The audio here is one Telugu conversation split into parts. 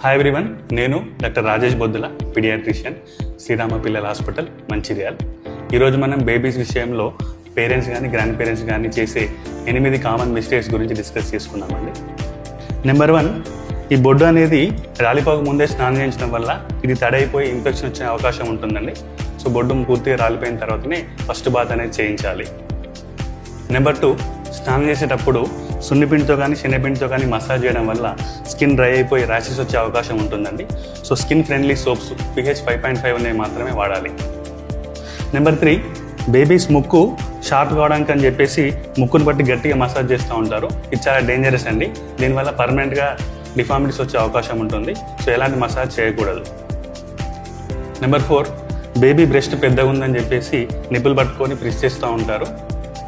హాయ్ ఎవ్రీవన్, నేను డాక్టర్ రాజేష్ బొద్దుల, పీడియాట్రిషియన్, శ్రీరామ పిల్లల హాస్పిటల్, మంచిర్యాల్. ఈరోజు మనం బేబీస్ విషయంలో పేరెంట్స్ కానీ గ్రాండ్ పేరెంట్స్ కానీ చేసే 8 కామన్ మిస్టేక్స్ గురించి డిస్కస్ చేసుకున్నామండి. నెంబర్ 1, ఈ బొడ్డు అనేది రాలిపోక ముందే స్నానం చేయించడం వల్ల ఇది తడైపోయి ఇన్ఫెక్షన్ వచ్చే అవకాశం ఉంటుందండి. సో బొడ్డు పూర్తిగా రాలిపోయిన తర్వాతనే ఫస్ట్ బాత్ అనేది చేయించాలి. నెంబర్ 2, స్నానం చేసేటప్పుడు సున్నిపిండితో కానీ శనగపిండితో కానీ మసాజ్ చేయడం వల్ల స్కిన్ డ్రై అయిపోయి ర్యాషెస్ వచ్చే అవకాశం ఉంటుందండి. So skin friendly soaps pH 5.5 అనేవి మాత్రమే వాడాలి. నెంబర్ 3, బేబీస్ ముక్కు షార్ప్ కావడానికి అని చెప్పేసి ముక్కును బట్టి గట్టిగా మసాజ్ చేస్తూ ఉంటారు. ఇది చాలా డేంజరస్ అండి. దీనివల్ల పర్మనెంట్గా డిఫార్మిటీస్ వచ్చే అవకాశం ఉంటుంది. సో ఎలాంటి మసాజ్ చేయకూడదు. నెంబర్ 4, బేబీ బ్రెస్ట్ పెద్దగా ఉందని చెప్పేసి నిప్పులు పట్టుకొని ప్రెస్ చేస్తూ ఉంటారు.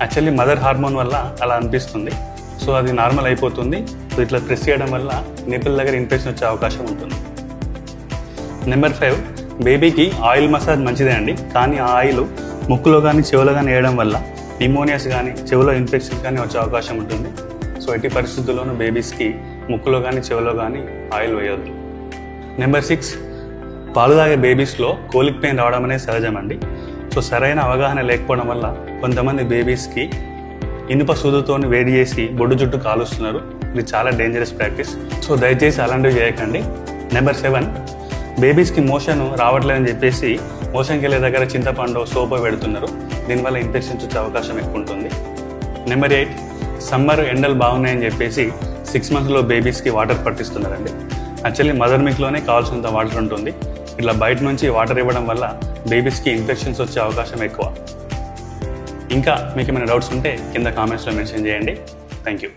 యాక్చువల్లీ మదర్ హార్మోన్ వల్ల అలా అనిపిస్తుంది. సో అది నార్మల్ అయిపోతుంది. సో ఇట్లా ప్రెస్ చేయడం వల్ల నిప్పుల దగ్గర ఇన్ఫెక్షన్ వచ్చే అవకాశం ఉంటుంది. నెంబర్ 5, బేబీకి ఆయిల్ మసాజ్ మంచిదే అండి. కానీ ఆ ఆయిల్ ముక్కులో కానీ చెవులో కానీ వేయడం వల్ల నిమోనియాస్ కానీ చెవులో ఇన్ఫెక్షన్స్ కానీ వచ్చే అవకాశం ఉంటుంది. సో ఎట్టి పరిస్థితుల్లోనూ బేబీస్కి ముక్కులో కానీ చెవులో కానీ ఆయిల్ వేయొద్దు. నెంబర్ 6, పాలు తాగే బేబీస్లో కోలిక్ పెయిన్ రావడం అనేది సహజం అండి. సో సరైన అవగాహన లేకపోవడం వల్ల కొంతమంది బేబీస్కి ఇనుప సూదుతో వేడి చేసి బొడ్డు చుట్టూ కాలుస్తున్నారు. ఇది చాలా డేంజరస్ ప్రాక్టీస్. సో దయచేసి అలాంటివి చేయకండి. నెంబర్ 7, బేబీస్కి మోషన్ రావట్లేదని చెప్పేసి మోషన్కి వెళ్ళే దగ్గర చింతపండు సోపు పెడుతున్నారు. దీనివల్ల ఇన్ఫెక్షన్స్ వచ్చే అవకాశం ఎక్కువ ఉంటుంది. నెంబర్ 8, సమ్మర్ ఎండలు బాగున్నాయని చెప్పేసి 6 monthsలో బేబీస్కి వాటర్ పట్టిస్తున్నారండి. యాక్చువల్లీ మదర్ మిల్క్లోనే కావాల్సినంత వాటర్ ఉంటుంది. ఇట్లా బయట నుంచి వాటర్ ఇవ్వడం వల్ల బేబీస్కి ఇన్ఫెక్షన్స్ వచ్చే అవకాశం ఎక్కువ. ఇంకా మీకు ఏమైనా డౌట్స్ ఉంటే కింద కామెంట్స్లో మెన్షన్ చేయండి. Thank you.